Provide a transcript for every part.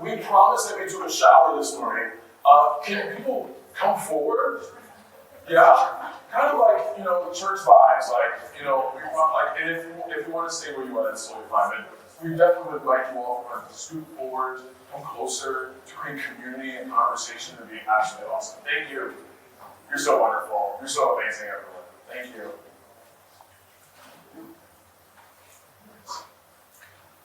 we promised that we took a shower this morning. Can people come forward? Yeah? Kind of like, church vibes. We want, and if you want to stay where you are, that's totally fine. But we definitely would like you all to scoot forward, come closer, to create community and conversation. It would be absolutely awesome. Thank you. You're so wonderful. You're so amazing, everyone. Thank you.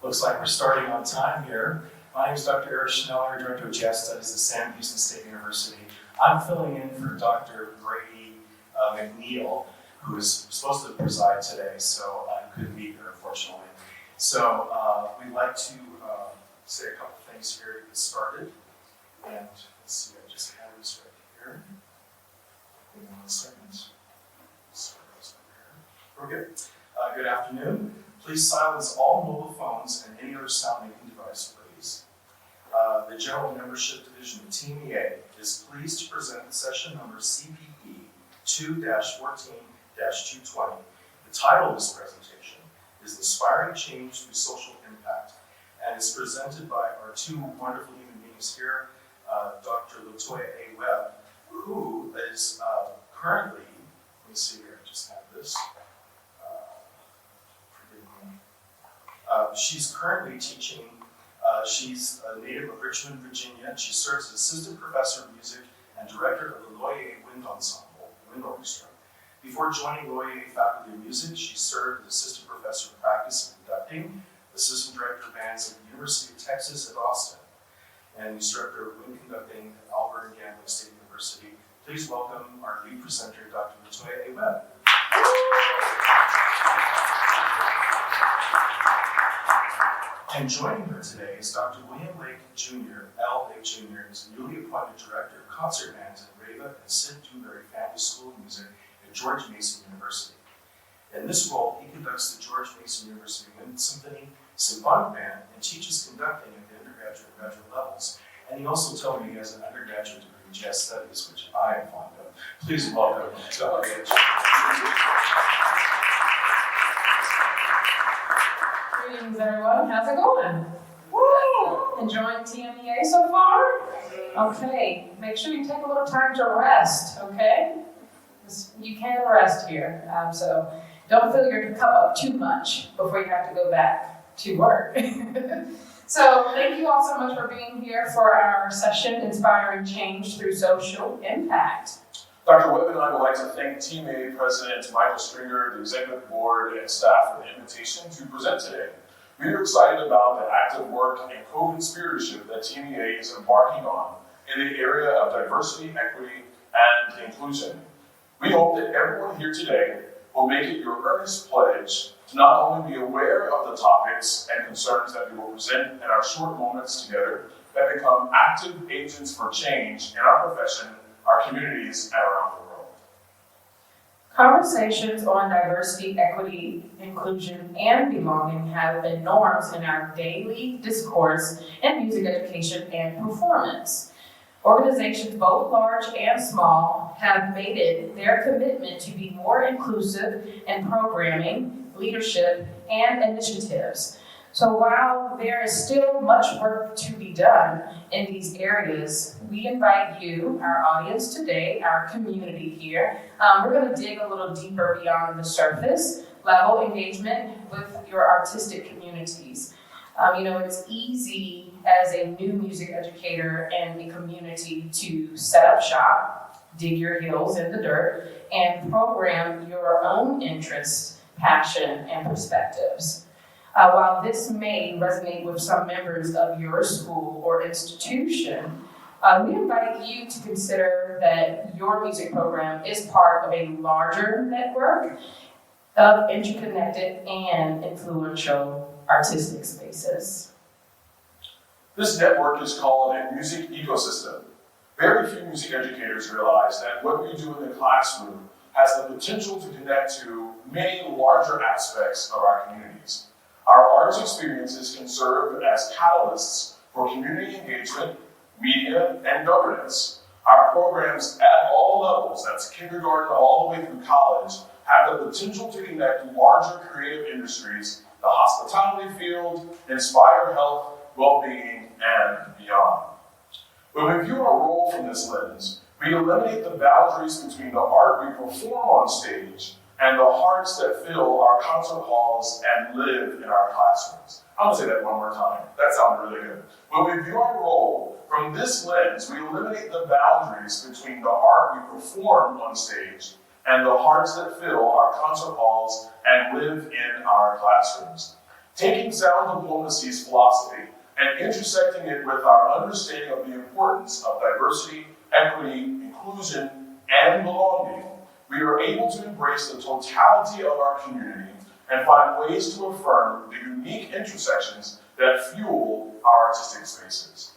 Looks like we're starting on time here. My name is Dr. Eric Schneller, Director of Jazz Studies at Sam Houston State University. I'm filling in for Dr. Brady McNeil, who is supposed to preside today, so I couldn't be here, unfortunately. So we'd like to say a couple things here to get started. And let's see, I just have this right here. Give me 1 second. We're good. Good afternoon. Please silence all mobile phones and any other sound-making device, please. The General Membership Division of Team EA is pleased to present session number CPE 2-14-220. The title of this presentation is Inspiring Change Through Social Impact, and is presented by our two wonderful human beings here, Dr. Latoya A. Webb, who is currently, let me see here, I just have this. She's currently teaching, she's a native of Richmond, Virginia, and she serves as Assistant Professor of Music and Director of the Loyer Wind Ensemble, Wind Orchestra. Before joining Loyer Faculty of Music, she served as Assistant Professor of Practice and Conducting, Assistant Director of Bands at the University of Texas at Austin, and Instructor of Wind Conducting at Alberta Gambling State University. Please welcome our lead presenter, Dr. Latoya A. Webb. And joining her today is Dr. William Lake Jr., L. Lake Jr., is a newly appointed Director of Concert Bands at Reva and Sid Dewberry Family School of Music at George Mason University. In this role, he conducts the George Mason University Wind Symphony Symphonic Band and teaches conducting at the undergraduate and graduate levels. And he also told me he has an undergraduate degree in jazz studies, which I am fond of. Please welcome Dr. Lake. Greetings, everyone. How's it going? Woo! Enjoying TMEA so far? Okay. Make sure you take a little time to rest, okay? You can rest here, so don't fill your cup up too much before you have to go back to work. So thank you all so much for being here for our session, Inspiring Change Through Social Impact. Dr. Webb and I would like to thank Team A President Michael Stringer, the Executive Board, and staff for the invitation to present today. We are excited about the active work and co-conspiratorship that Team EA is embarking on in the area of diversity, equity, and inclusion. We hope that everyone here today will make it your earnest pledge to not only be aware of the topics and concerns that we will present in our short moments together, but become active agents for change in our profession, our communities, and around the world. Conversations on diversity, equity, inclusion, and belonging have been norms in our daily discourse in music education and performance. Organizations, both large and small, have made it their commitment to be more inclusive in programming, leadership, and initiatives. So while there is still much work to be done in these areas, we invite you, our audience today, our community here, we're going to dig a little deeper beyond the surface level engagement with your artistic communities. It's easy as a new music educator in a community to set up shop, dig your heels in the dirt, and program your own interests, passion, and perspectives. While this may resonate with some members of your school or institution, we invite you to consider that your music program is part of a larger network of interconnected and influential artistic spaces. This network is called a music ecosystem. Very few music educators realize that what we do in the classroom has the potential to connect to many larger aspects of our communities. Our arts experiences can serve as catalysts for community engagement, media, and governance. Our programs at all levels, that's kindergarten all the way through college, have the potential to connect larger creative industries, the hospitality field, inspire health, well-being, and beyond. When we view our role from this lens, we eliminate the boundaries between the art we perform on stage and the hearts that fill our concert halls and live in our classrooms. I'm gonna say that one more time. That sounded really good. When we view our role from this lens, we eliminate the boundaries between the art we perform on stage and the hearts that fill our concert halls and live in our classrooms. Taking sound diplomacy's philosophy and intersecting it with our understanding of the importance of diversity, equity, inclusion, and belonging, we are able to embrace the totality of our community and find ways to affirm the unique intersections that fuel our artistic spaces.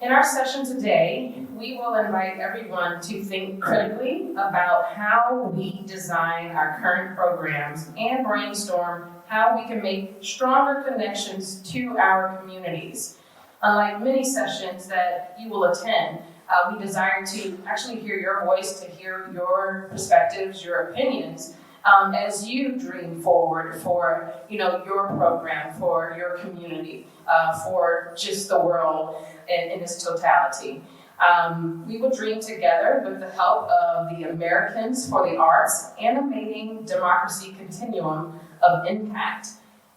In our session today, we will invite everyone to think critically about how we design our current programs and brainstorm how we can make stronger connections to our communities. Unlike many sessions that you will attend, we desire to actually hear your voice, to hear your perspectives, your opinions, as you dream forward for your program, for your community, for just the world in its totality. We will dream together with the help of the Americans for the Arts Animating Democracy Continuum of Impact.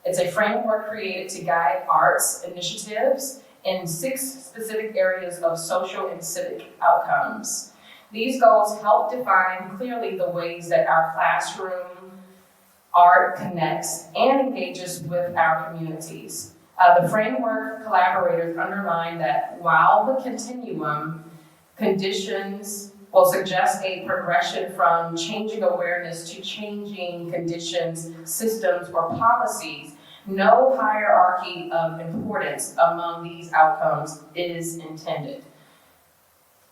It's a framework created to guide arts initiatives in 6 specific areas of social and civic outcomes. These goals help define clearly the ways that our classroom art connects and engages with our communities. The framework collaborators underline that while the continuum conditions will suggest a progression from changing awareness to changing conditions, systems, or policies, no hierarchy of importance among these outcomes is intended,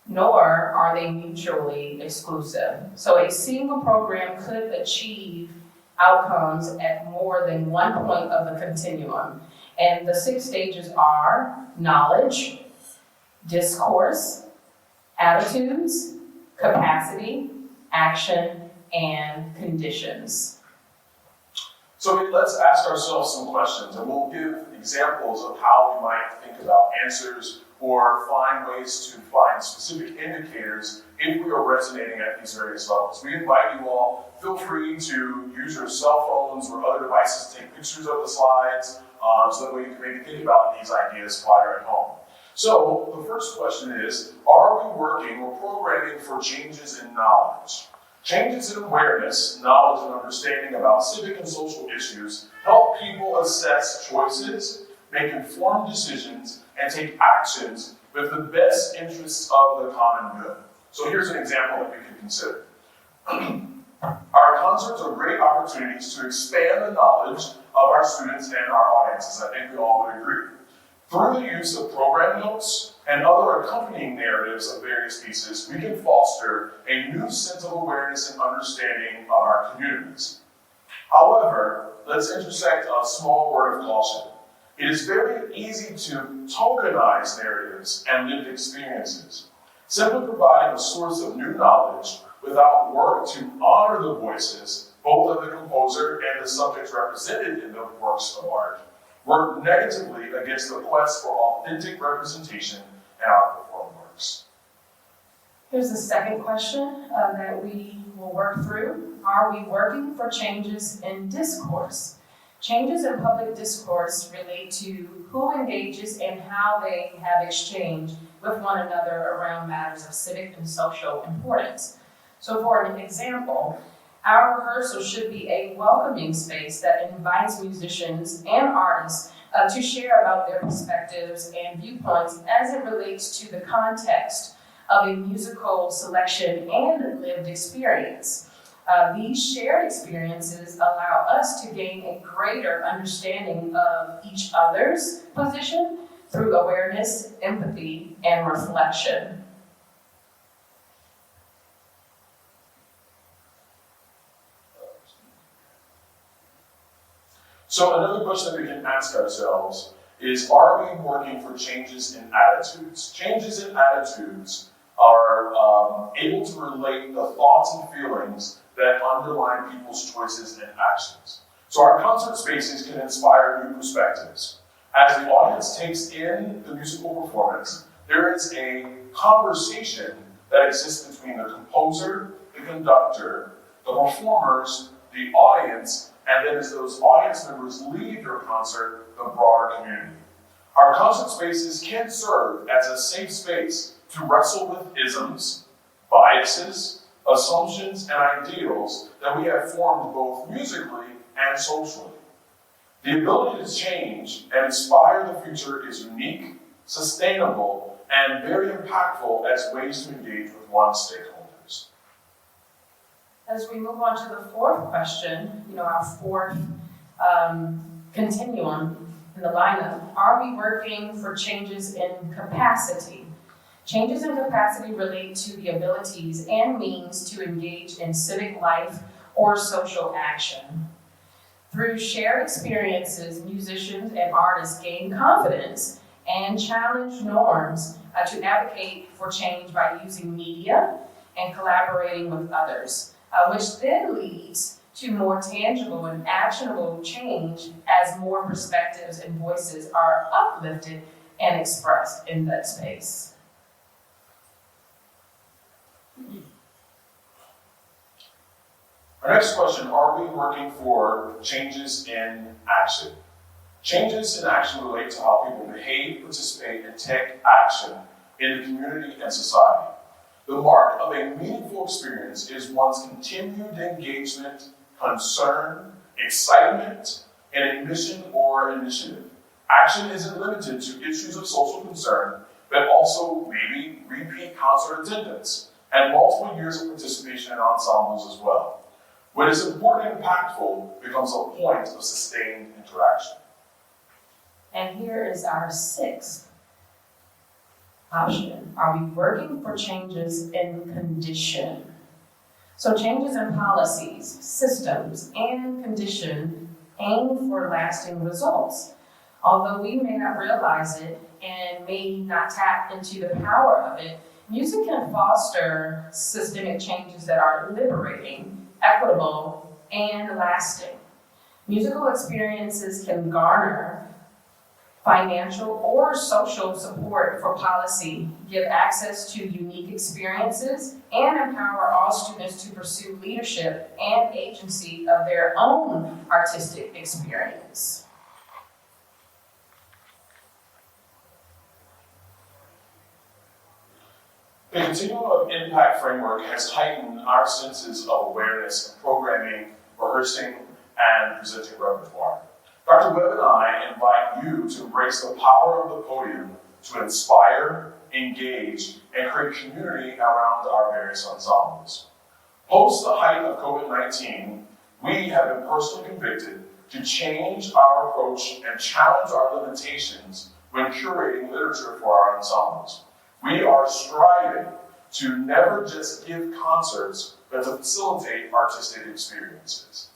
nor are they mutually exclusive. So a single program could achieve outcomes at more than one point of the continuum. And the 6 stages are knowledge, discourse, attitudes, capacity, action, and conditions. So let's ask ourselves some questions, and we'll give examples of how we might think about answers or find ways to find specific indicators if we are resonating at these various levels. We invite you all, feel free to use your cell phones or other devices to take pictures of the slides so that we can maybe think about these ideas while you're at home. So the first question is, are we working or programming for changes in knowledge? Changes in awareness, knowledge, and understanding about civic and social issues help people assess choices, make informed decisions, and take actions with the best interests of the common good. So here's an example that we can consider. Our concerts are great opportunities to expand the knowledge of our students and our audiences. I think we all would agree. Through the use of program notes and other accompanying narratives of various pieces, we can foster a new sense of awareness and understanding of our communities. However, let's intersect a small word of caution. It is very easy to tokenize narratives and lived experiences, simply providing a source of new knowledge without work to honor the voices, both of the composer and the subjects represented in the works of art, work negatively against the quest for authentic representation in our performing works. Here's the second question that we will work through. Are we working for changes in discourse? Changes in public discourse relate to who engages and how they have exchange with one another around matters of civic and social importance. So for an example, our rehearsal should be a welcoming space that invites musicians and artists to share about their perspectives and viewpoints as it relates to the context of a musical selection and lived experience. These shared experiences allow us to gain a greater understanding of each other's position through awareness, empathy, and reflection. So another question that we can ask ourselves is, are we working for changes in attitudes? Changes in attitudes are able to relate the thoughts and feelings that underline people's choices and actions. So our concert spaces can inspire new perspectives. As the audience takes in the musical performance, there is a conversation that exists between the composer, the conductor, the performers, the audience, and then as those audience members leave your concert, the broader community. Our concert spaces can serve as a safe space to wrestle with isms, biases, assumptions, and ideals that we have formed both musically and socially. The ability to change and inspire the future is unique, sustainable, and very impactful as ways to engage with one's stakeholders. As we move on to the fourth question, our fourth continuum in the lineup, are we working for changes in capacity? Changes in capacity relate to the abilities and means to engage in civic life or social action. Through shared experiences, musicians and artists gain confidence and challenge norms to advocate for change by using media and collaborating with others, which then leads to more tangible and actionable change as more perspectives and voices are uplifted and expressed in that space. Our next question, are we working for changes in action? Changes in action relate to how people behave, participate, and take action in the community and society. The mark of a meaningful experience is one's continued engagement, concern, excitement, in a mission or initiative. Action isn't limited to issues of social concern, but also maybe repeat concert attendance and multiple years of participation in ensembles as well. What is important and impactful becomes a point of sustained interaction. And here is our sixth option. Are we working for changes in condition? So changes in policies, systems, and condition aim for lasting results. Although we may not realize it and may not tap into the power of it, music can foster systemic changes that are liberating, equitable, and lasting. Musical experiences can garner financial or social support for policy, give access to unique experiences, and empower all students to pursue leadership and agency of their own artistic experience. The Continuum of Impact framework has heightened our senses of awareness in programming, rehearsing, and presenting repertoire. Dr. Webb and I invite you to embrace the power of the podium to inspire, engage, and create community around our various ensembles. Post the height of COVID-19, we have been personally convicted to change our approach and challenge our limitations when curating literature for our ensembles. We are striving to never just give concerts, but to facilitate artistic experiences.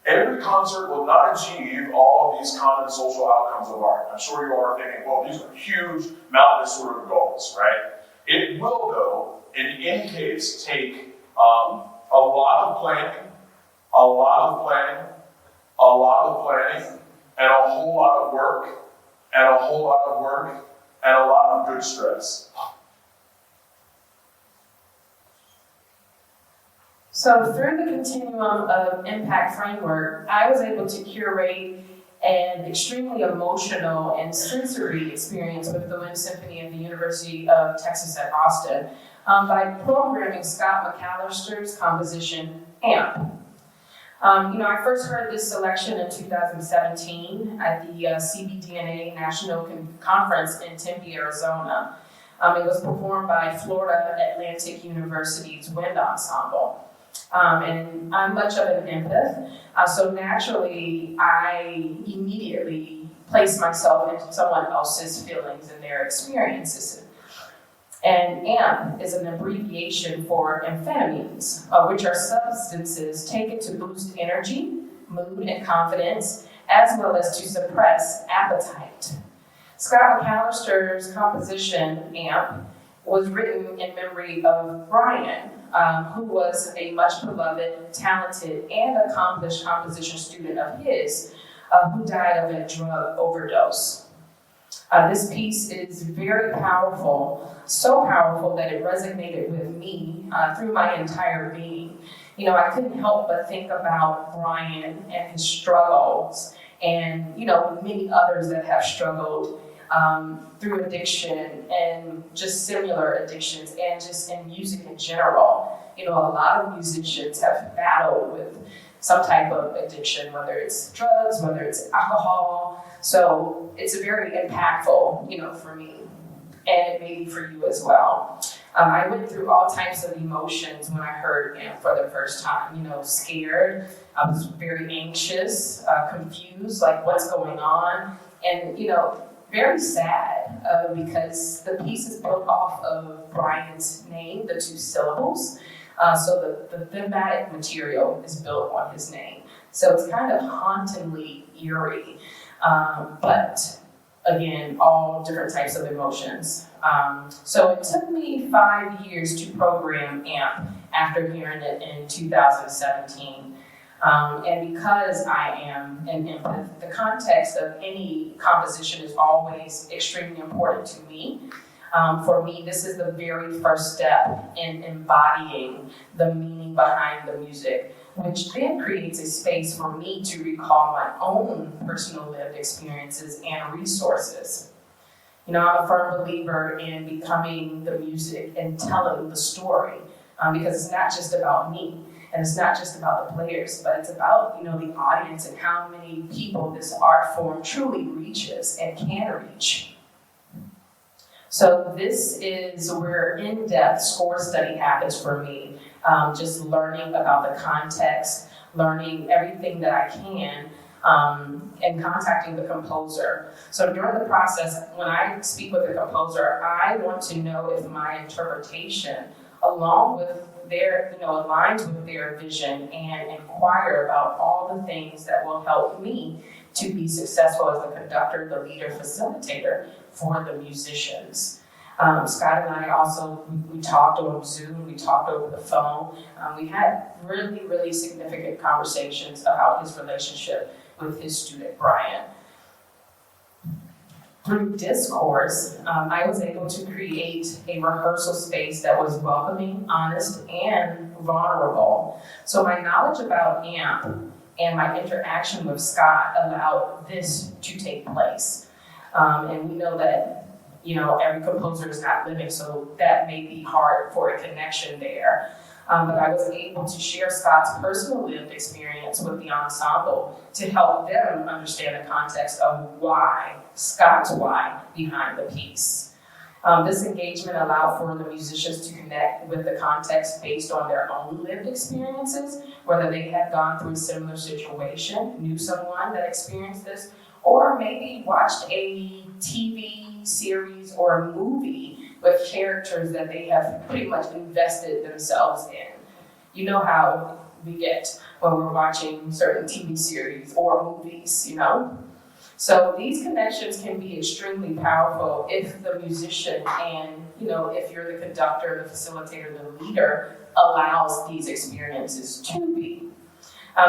Every concert will not achieve all of these common social outcomes of art. I'm sure you are thinking, well, these are huge, mountainous sort of goals, right? It will, though, in any case, take a lot of planning, and a whole lot of work, and a lot of good stress. So through the Continuum of Impact framework, I was able to curate an extremely emotional and sensory experience with the Wind Symphony at the University of Texas at Austin by programming Scott McAllister's composition, AMP. I first heard this selection in 2017 at the CBDNA National Conference in Tempe, Arizona. It was performed by Florida Atlantic University's Wind Ensemble. And I'm much of an empath, so naturally I immediately place myself into someone else's feelings and their experiences. And AMP is an abbreviation for amphetamines, which are substances taken to boost energy, mood, and confidence, as well as to suppress appetite. Scott McAllister's composition, AMP, was written in memory of Brian, who was a much beloved, talented, and accomplished composition student of his, who died of a drug overdose. This piece is very powerful, so powerful that it resonated with me through my entire being. You know, I couldn't help but think about Brian and his struggles and, you know, many others that have struggled through addiction and just similar addictions and just in music in general. You know, a lot of musicians have battled with some type of addiction, whether it's drugs, whether it's alcohol. So it's very impactful, you know, for me, and it may be for you as well. I went through all types of emotions when I heard AMP for the first time. You know, scared, I was very anxious, confused, like what's going on, and you know, very sad because the piece is built off of Brian's name, the 2 syllables. So the thematic material is built on his name. So it's kind of hauntingly eerie, but again, all different types of emotions. So it took me 5 years to program AMP after hearing it in 2017. And because I am an empath, the context of any composition is always extremely important to me. For me, this is the very first step in embodying the meaning behind the music, which then creates a space for me to recall my own personal lived experiences and resources. You know, I'm a firm believer in becoming the music and telling the story, because it's not just about me, and it's not just about the players, but it's about, you know, the audience and how many people this art form truly reaches and can reach. So this is where in-depth score study happens for me. Just learning about the context, learning everything that I can, and contacting the composer. So during the process, when I speak with the composer, I want to know if my interpretation, along with their, you know, aligns with their vision, and inquire about all the things that will help me to be successful as the conductor, the leader, facilitator for the musicians. Scott and I also, we talked on Zoom, we talked over the phone. We had really, really significant conversations about his relationship with his student, Brian. Through discourse, I was able to create a rehearsal space that was welcoming, honest, and vulnerable. So my knowledge about AMP and my interaction with Scott allowed this to take place. And we know that, you know, every composer is not living, so that may be hard for a connection there. But I was able to share Scott's personal lived experience with the ensemble to help them understand the context of why, Scott's why behind the piece. This engagement allowed for the musicians to connect with the context based on their own lived experiences, whether they had gone through a similar situation, knew someone that experienced this, or maybe watched a TV series or a movie with characters that they have pretty much invested themselves in. You know how we get when we're watching certain TV series or movies, you know? So these connections can be extremely powerful if the musician and, you know, if you're the conductor, the facilitator, the leader, allows these experiences to be.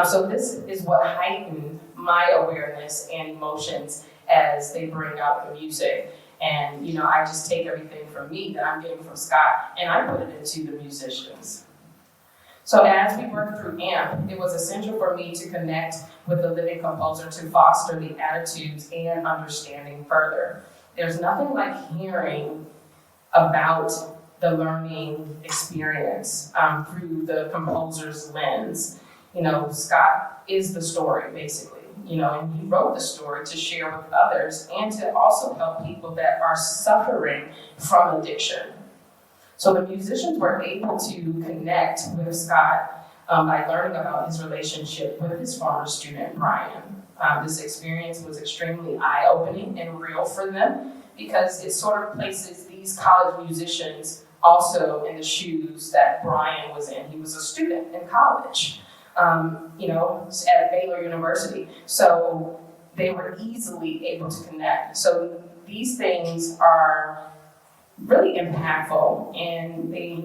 So this is what heightened my awareness and emotions as they bring out the music. And, you know, I just take everything from me that I'm getting from Scott and I put it into the musicians. So as we worked through AMP, it was essential for me to connect with the living composer to foster the attitudes and understanding further. There's nothing like hearing about the learning experience through the composer's lens. You know, Scott is the story, basically. You know, and he wrote the story to share with others and to also help people that are suffering from addiction. So the musicians were able to connect with Scott by learning about his relationship with his former student, Brian. This experience was extremely eye-opening and real for them because it sort of places these college musicians also in the shoes that Brian was in. He was a student in college. You know, at Baylor University. So they were easily able to connect. So these things are really impactful, and they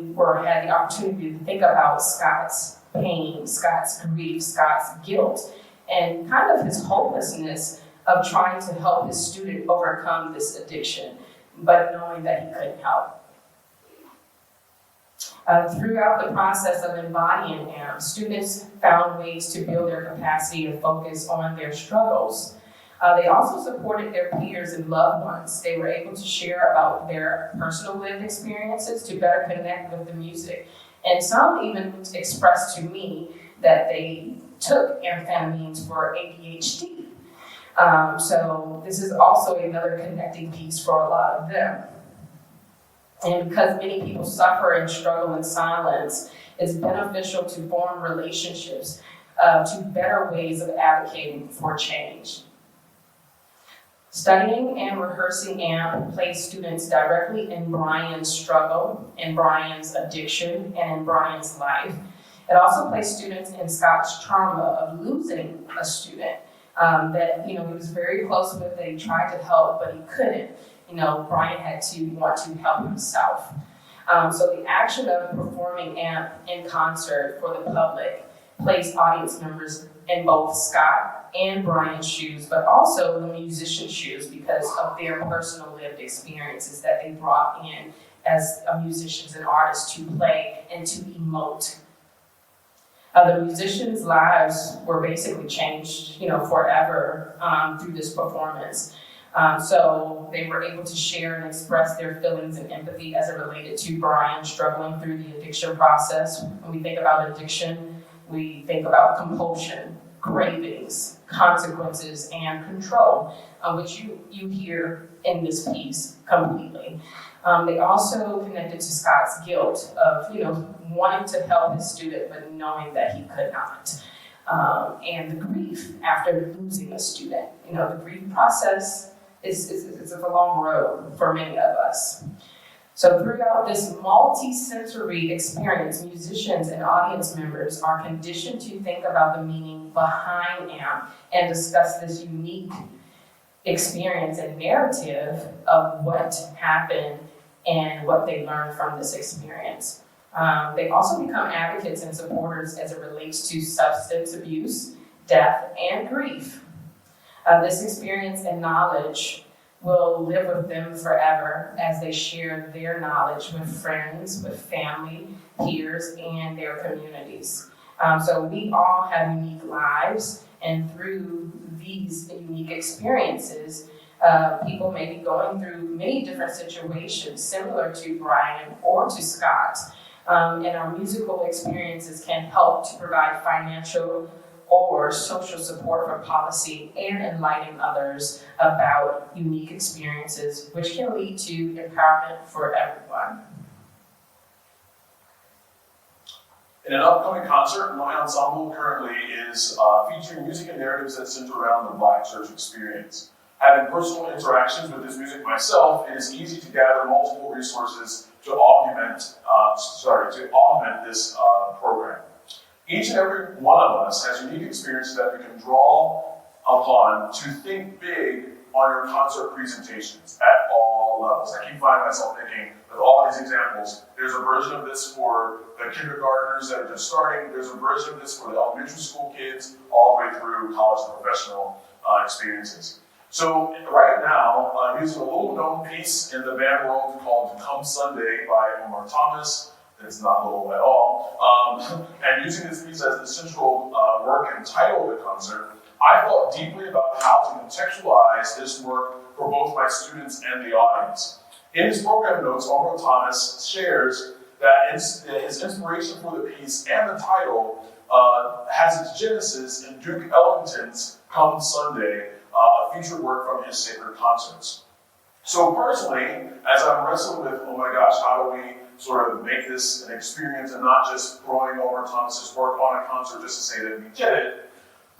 had the opportunity to think about Scott's pain, Scott's grief, Scott's guilt, and kind of his hopelessness of trying to help his student overcome this addiction, but knowing that he couldn't help. Throughout the process of embodying AMP, students found ways to build their capacity and focus on their struggles. They also supported their peers and loved ones. They were able to share about their personal lived experiences to better connect with the music. And some even expressed to me that they took amphetamines for ADHD. So this is also another connecting piece for a lot of them. And because many people suffer and struggle in silence, it's beneficial to form relationships to better ways of advocating for change. Studying and rehearsing AMP placed students directly in Brian's struggle, in Brian's addiction, and in Brian's life. It also placed students in Scott's trauma of losing a student that he was very close with, that he tried to help, but he couldn't. Brian had to want to help himself. So the action of performing AMP in concert for the public placed audience members in both Scott and Brian's shoes, but also the musician's shoes because of their personal lived experiences that they brought in as musicians and artists to play and to emote. The musicians' lives were basically changed, forever through this performance. So they were able to share and express their feelings and empathy as it related to Brian struggling through the addiction process. When we think about addiction, we think about compulsion, cravings, consequences, and control, which you hear in this piece completely. They also connected to Scott's guilt of, wanting to help his student, but knowing that he could not. And the grief after losing a student. The grief process is a long road for many of us. So throughout this multi-sensory experience, musicians and audience members are conditioned to think about the meaning behind AMP and discuss this unique experience and narrative of what happened and what they learned from this experience. They also become advocates and supporters as it relates to substance abuse, death, and grief. This experience and knowledge will live with them forever as they share their knowledge with friends, with family, peers, and their communities. So we all have unique lives, and through these unique experiences, people may be going through many different situations similar to Brian or to Scott. And our musical experiences can help to provide financial or social support for policy and enlighten others about unique experiences, which can lead to empowerment for everyone. In an upcoming concert, my ensemble currently is featuring music and narratives that center around the Black church experience. Having personal interactions with this music myself, it is easy to gather multiple resources to augment this program. Each and every one of us has unique experiences that we can draw upon to think big on your concert presentations at all levels. I keep finding myself thinking, with all these examples, there's a version of this for the kindergartners that are just starting, there's a version of this for the elementary school kids, all the way through college and professional experiences. So right now, I'm using a little known piece in the band world called Come Sunday by Omar Thomas. It's not little at all. And using this piece as the central work and title of the concert, I thought deeply about how to contextualize this work for both my students and the audience. In his program notes, Omar Thomas shares that his inspiration for the piece and the title has its genesis in Duke Ellington's Come Sunday, a featured work from his sacred concerts. So personally, as I'm wrestling with, oh my gosh, how do we sort of make this an experience and not just throwing Omar Thomas's work on a concert just to say that we did it,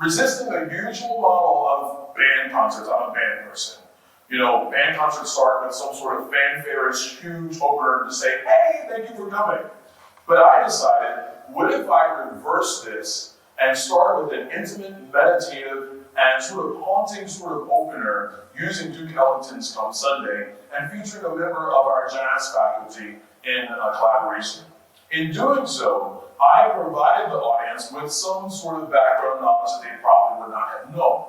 resisting the usual model of band concerts. I'm a band person. Band concerts start with some sort of fanfare-ish huge opener to say, hey, thank you for coming. But I decided, what if I reverse this and start with an intimate, meditative, and sort of haunting sort of opener using Duke Ellington's Come Sunday and featuring a member of our jazz faculty in a collaboration. In doing so, I provided the audience with some sort of background knowledge that they probably would not have known.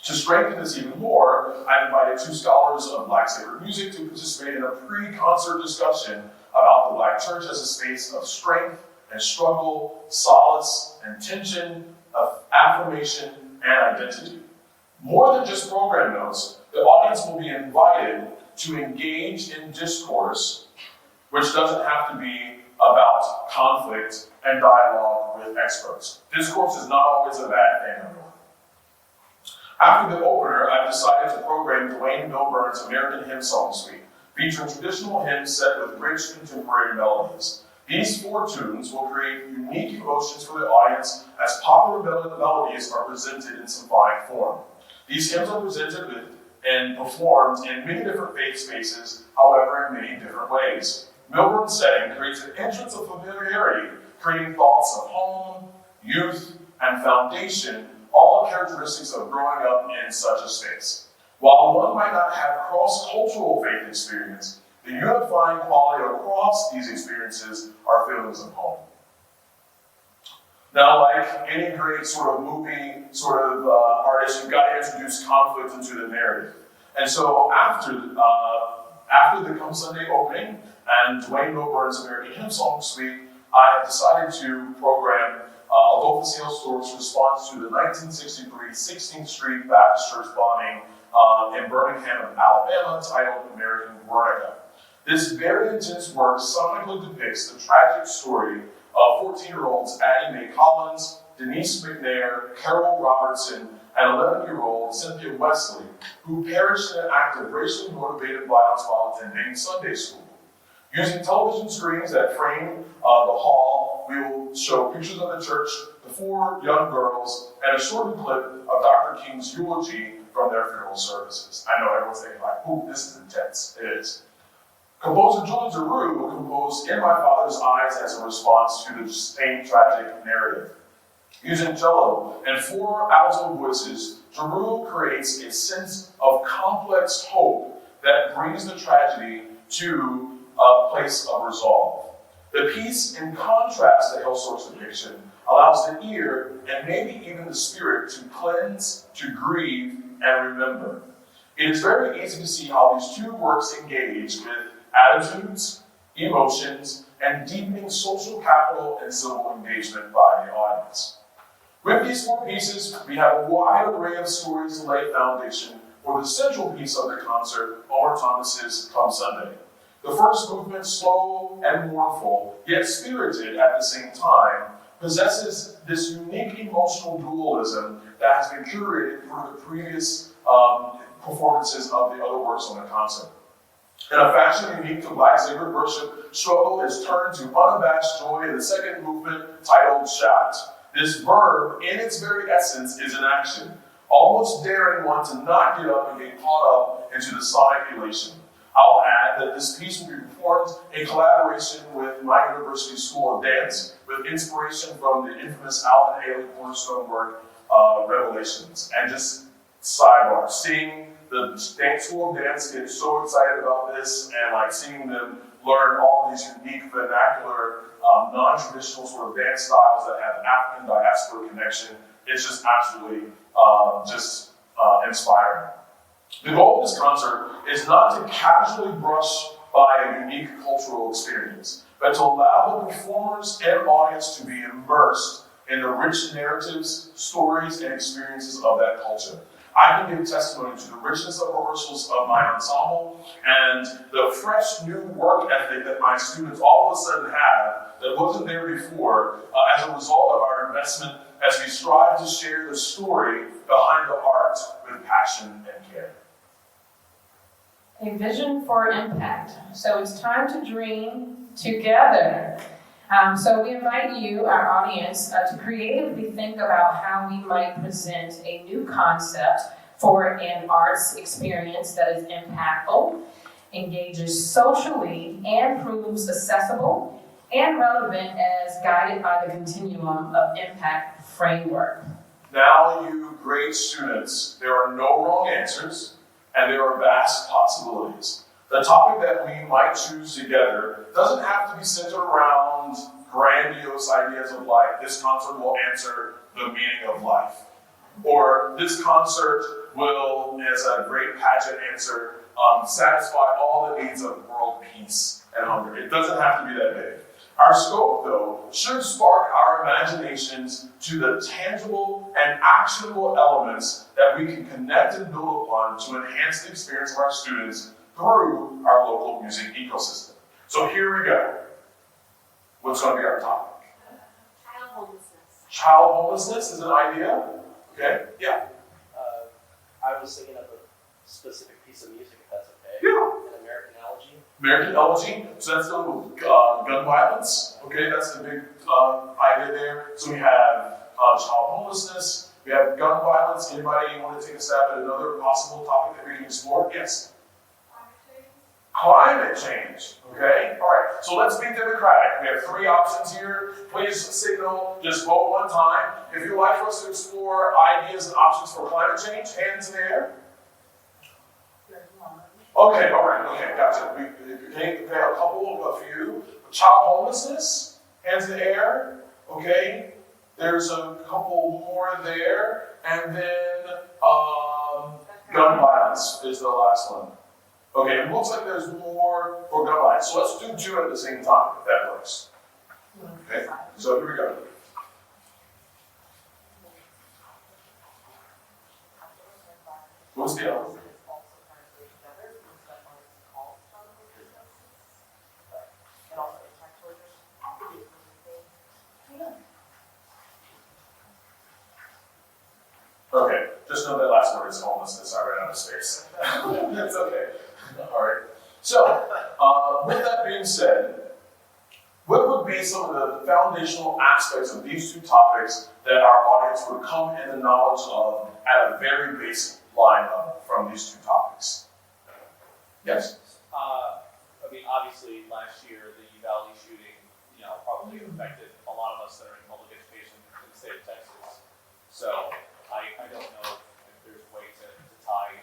To strengthen this even more, I invited two scholars of Black sacred music to participate in a pre-concert discussion about the Black church as a space of strength and struggle, solace and tension, of affirmation and identity. More than just program notes, the audience will be invited to engage in discourse, which doesn't have to be about conflict and dialogue with experts. Discourse is not always a bad thing, everyone. After the opener, I've decided to program Dwayne Milburn's American Hymn Song Suite, featuring traditional hymns set with rich contemporary melodies. These 4 tunes will create unique emotions for the audience as popular melodies are presented in symphonic form. These hymns are presented with and performed in many different faith spaces, however, in many different ways. Milburn's setting creates an entrance of familiarity, creating thoughts of home, youth, and foundation, all characteristics of growing up in such a space. While one might not have cross-cultural faith experience, the unifying quality across these experiences are feelings of home. Now, like any great sort of movie artist, you've got to introduce conflict into the narrative. And so after the Come Sunday opening and Dwayne Milburn's American Hymn Song Suite, I have decided to program Adolphus Hale Stork's response to the 1963 16th Street Baptist Church bombing in Birmingham, Alabama, titled American Guernica. This very intense work sonically depicts the tragic story of 14-year-olds Addie Mae Collins, Denise McNair, Carol Robertson, and 11-year-old Cynthia Wesley, who perished in an act of racially motivated violence while attending Sunday school. Using television screens that frame the hall, we will show pictures of the church, the 4 young girls, and a shortened clip of Dr. King's eulogy from their funeral services. I know everyone's thinking like, ooh, this is intense. It is. Composer Julie Giroux composed In My Father's Eyes as a response to the same tragic narrative. Using cello and 4 alto voices, Giroux creates a sense of complex hope that brings the tragedy to a place of resolve. The piece, in contrast to Hale Stork's depiction, allows the ear and maybe even the spirit to cleanse, to grieve, and remember. It is very easy to see how these 2 works engage with attitudes, emotions, and deepening social capital and civil engagement by the audience. With these 4 pieces, we have a wide array of stories to lay foundation for the central piece of the concert, Omar Thomas's Come Sunday. The first movement, slow and mournful, yet spirited at the same time, possesses this unique emotional dualism that has been curated through the previous performances of the other works on the concert. In a fashion unique to Black sacred worship, struggle is turned to unabashed joy in the second movement, titled Shout. This verb, in its very essence, is an action, almost daring one to not get up and get caught up into the sonic elation. I'll add that this piece will be performed in collaboration with my University School of Dance, with inspiration from the infamous Alvin Ailey cornerstone work, Revelations. And just sidebar, seeing the School of Dance get so excited about this, and seeing them learn all these unique vernacular, non-traditional sort of dance styles that have African diaspora connection, it's just absolutely inspiring. The goal of this concert is not to casually brush by a unique cultural experience, but to allow the performers and audience to be immersed in the rich narratives, stories, and experiences of that culture. I can give testimony to the richness of rehearsals of my ensemble and the fresh new work ethic that my students all of a sudden have that wasn't there before as a result of our investment as we strive to share the story behind the art with passion and care. A vision for impact. So it's time to dream together. So we invite you, our audience, to creatively think about how we might present a new concept for an arts experience that is impactful, engages socially, and proves accessible and relevant as guided by the continuum of impact framework. Now, you great students, there are no wrong answers, and there are vast possibilities. The topic that we might choose together doesn't have to be centered around grandiose ideas of this concert will answer the meaning of life. Or this concert will, as a great pageant answer, satisfy all the needs of world peace and hunger. It doesn't have to be that big. Our scope, though, should spark our imaginations to the tangible and actionable elements that we can connect and build upon to enhance the experience of our students through our local music ecosystem. So here we go. What's going to be our topic? Child homelessness. Child homelessness is an idea. Okay? Yeah. I was thinking of a specific piece of music, if that's okay. Yeah. An American Elegy. American Elegy. So that's the gun violence. Okay, that's the big idea there. So we have child homelessness. We have gun violence. Anybody want to take a stab at another possible topic that we can explore? Yes. Climate change, okay? All right, so let's be democratic. We have three options here. Please signal, just vote one time. If you'd like for us to explore ideas and options for climate change, hands in the air. Okay, all right, okay, gotcha. Okay, a few. Child homelessness, hands in the air, okay? There's a couple more there. And then gun violence is the last one. Okay, it looks like there's more for gun violence. So let's do two at the same time, if that works. Okay, so here we go. What's the other one? Okay, just know that last word is homelessness. I ran out of space. It's okay. All right. So, with that being said, what would be some of the foundational aspects of these two topics that our audience would come into knowledge of at a very basic line level from these two topics? Yes? I mean, obviously, last year, the Uvalde shooting, probably affected a lot of us that are in public education in the state of Texas. So, I don't know if there's a way to tie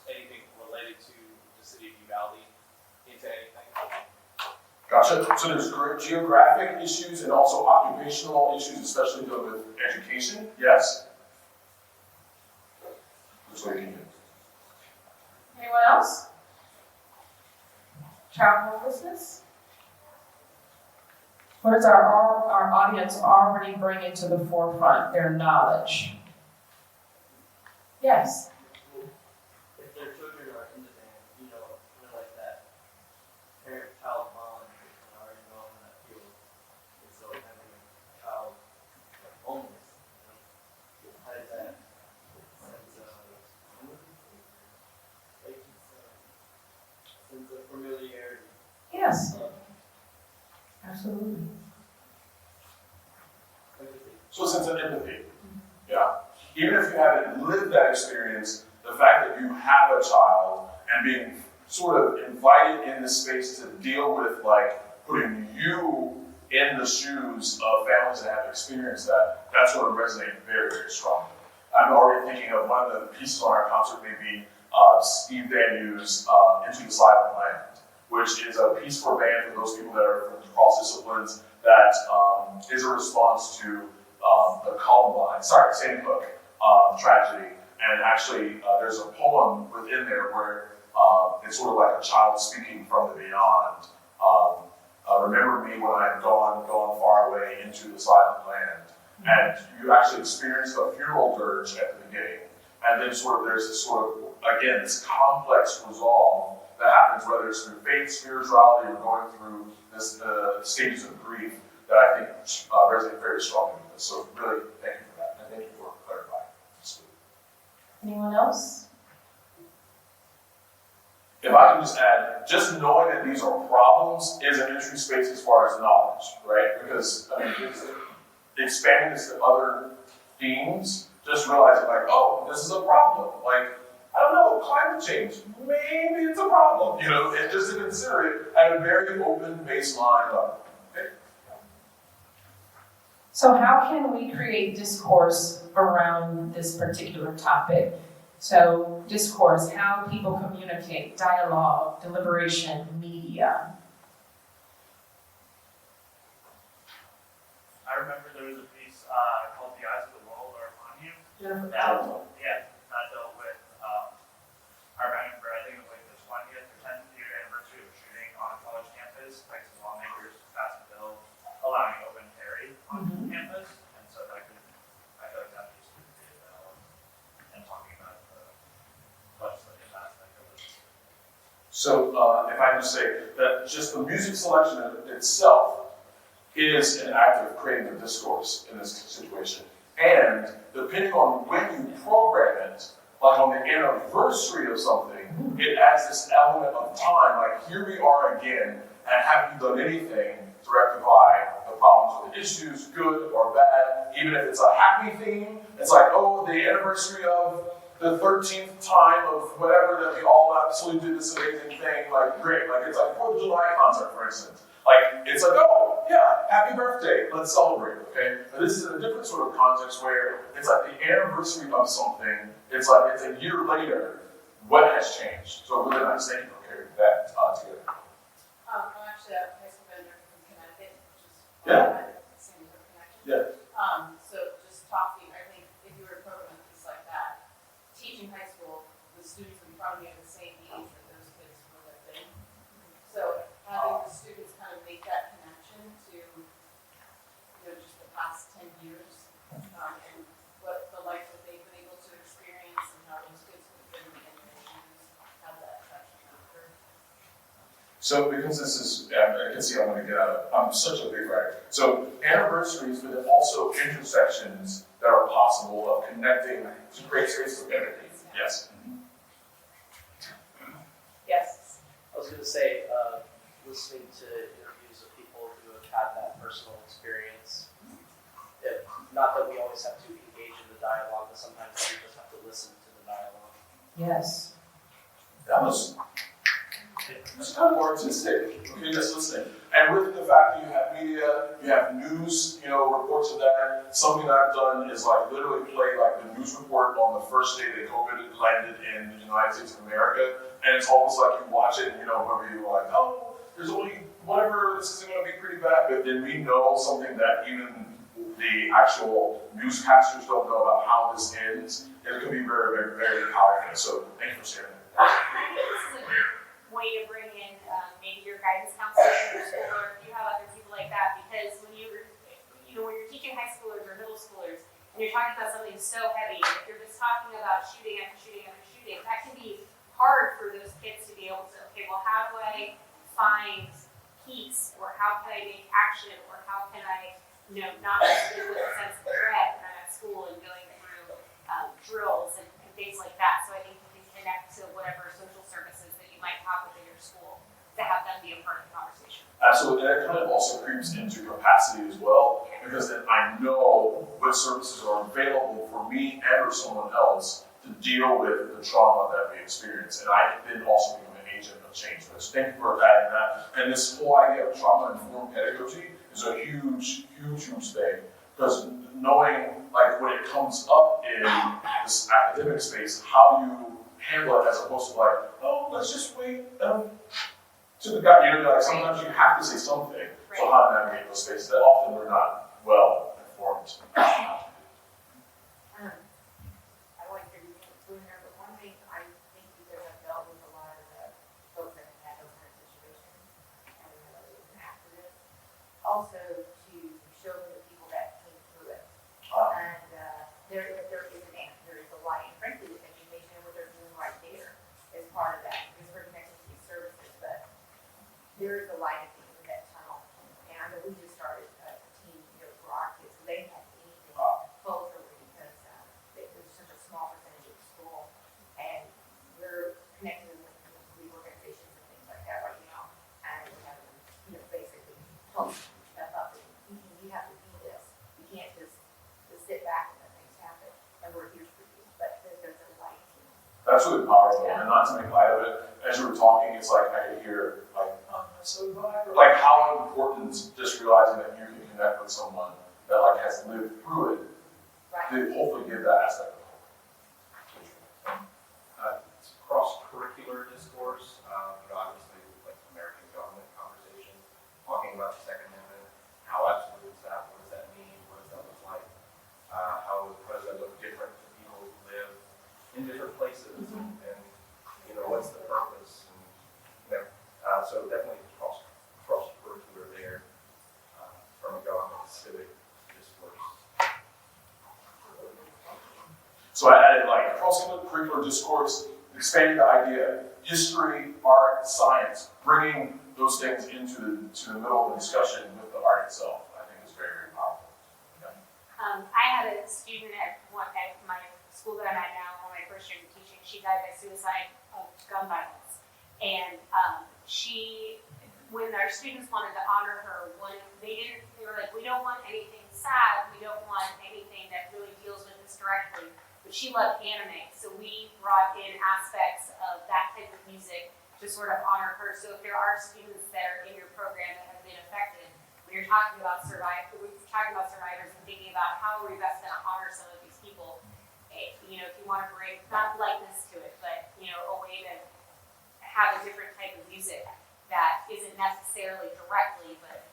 anything related to the city of Uvalde into anything. Gotcha. So there's geographic issues and also occupational issues, especially dealing with education. Yes? Which way can you? Anyone else? Child homelessness? What does our audience already bring into the forefront, their knowledge? Yes. If their children are in demand, like that parent-child bond, already know in that field. And so having a child homeless, how does that sense of familiarity? Yes. Absolutely. So a sense of empathy. Yeah. Even if you haven't lived that experience, the fact that you have a child and being sort of invited in this space to deal with putting you in the shoes of families that have experienced that, that's going to resonate very, very strongly. I'm already thinking of one of the pieces on our concert, maybe Steve Danu's Into the Silent Land, which is a piece for band for those people that are from cross disciplines that is a response to the Sandy Hook tragedy. And actually, there's a poem within there where it's sort of like a child speaking from the beyond. Remember me when I've gone far away into the silent land. And you actually experience the funeral dirge at the beginning. And then there's this again, this complex resolve that happens whether it's through faith, spirituality, or going through this stages of grief that I think resonate very strongly with us. So really, thank you for that. And thank you for clarifying. Anyone else? If I can just add, just knowing that these are problems is an entry space as far as knowledge, right? Because, expanding this to other themes, just realizing this is a problem. I don't know, climate change, maybe it's a problem, and just to consider it at a very open baseline level. Okay? So how can we create discourse around this particular topic? So discourse, how people communicate, dialogue, deliberation, media. I remember there was a piece called The Eyes of the World Are Upon You. Jennifer That, Powell. that dealt with So if I can just say that just the music selection itself is an act of creating a discourse in this situation. And depending on when you program it, like on the anniversary of something, it adds this element of time, like here we are again, and have you done anything to rectify the problems or the issues, good or bad, even if it's a happy theme, it's like, oh, the anniversary of the 13th time of whatever that we all absolutely did this amazing thing, like great, like it's like 4th of July concert, for instance. Like, it's like, oh, yeah, happy birthday, let's celebrate, okay? But this is in a different sort of context where it's like the anniversary of something, it's like it's a year later, what has changed? So really nice, thank you for carrying that together. I'm actually a high school vendor from Connecticut, which is Yeah. same as our connection. Yeah. So just talking, I think if you were to program a piece like that, teaching high school, the students in front of me are the same age that those kids would have been. So having the students kind of make that connection to, just the past 10 years, and what the life that they've been able to experience and how those kids would have been in their shoes, have that connection after. So because this is, I can see I'm going to get out of, I'm such a big writer. So anniversaries, but then also intersections that are possible of connecting to create spaces of empathy. Yes. Yes. I was going to say, listening to interviews of people who have had that personal experience, not that we always have to engage in the dialogue, but sometimes we just have to listen to the dialogue. Yes. That was kind of more artistic. Okay, just listening. And with the fact that you have media, you have news, reports of that. Something that I've done is like literally play like the news report on the first day that COVID landed in the United States of America. And it's almost like you watch it and where you're like, oh, there's only whatever, this isn't going to be pretty bad. But then we know something that even the actual newscasters don't know about how this ends. And it can be very, very, very powerful. So thank you for sharing that. I think this is a good way to bring in maybe your guidance counselor in your school, or if you have other people like that, because when you're teaching high schoolers or middle schoolers, and you're talking about something so heavy, if you're just talking about shooting after shooting after shooting, that can be hard for those kids to be able to, okay, well, how do I find peace, or how can I make action, or how can I, not just live with a sense of dread when I'm at school and going through drills and things like that. So I think you can connect to whatever social services that you might have within your school to have them be a part of the conversation. Absolutely, and it kind of also creeps into capacity as well, because then I know what services are available for me and or someone else to deal with the trauma that we experience. And I then also become an agent of change. So thank you for adding that. And this whole idea of trauma-informed pedagogy is a huge, huge, huge thing. Because knowing, like, when it comes up in this academic space, how you handle it as opposed to like, oh, let's just wait to the guy, like sometimes you have to say something. So how to navigate those spaces that often we're not well informed. I like your doing there, but one thing I think because I've dealt with a lot of the folks that have had those kind of situations and after this, also to show them the people that came through it. And there is there is a light, and frankly, with education and what they're doing right there is part of that, because we're connected to these services, but there is a light at the end of that tunnel. And I know we just started a team, for our kids, so they didn't have anything culturally because it was such a small percentage of the school. And we're connected with league organizations and things like that right now. And we have them, basically post stuff up. And you have to do this. You can't just sit back and let things happen. And we're here for you. But there's a light. That's really powerful, and not to make light of it. As you were talking, it's like I could hear, like, oh, that's so vibrant. Like how important just realizing that you can connect with someone that like has lived through it, Right. to hopefully give that aspect of hope. It's cross-curricular discourse, obviously like American government conversation, talking about the Second Amendment, how absolute is that, what does that mean, what does that look like, how does that look different to people who live in different places, and what's the purpose, and so definitely cross-curricular there, from a government civic discourse. So I added like cross-curricular discourse, expanding the idea, history, art, art, science, bringing those things into the middle of the discussion with the art itself, I think is very, very powerful. I had a student at my school that I'm at now, when my first year in teaching, she died by suicide of gun violence. And when our students wanted to honor her, they were like, we don't want anything sad, we don't want anything that really deals with this directly. But she loved anime, so we brought in aspects of that type of music to sort of honor her. So if there are students that are in your program that have been affected, when you're talking about survivors and thinking about how are we best going to honor some of these people, if you want to bring not lightness to it, but a way to have a different type of music that isn't necessarily directly, but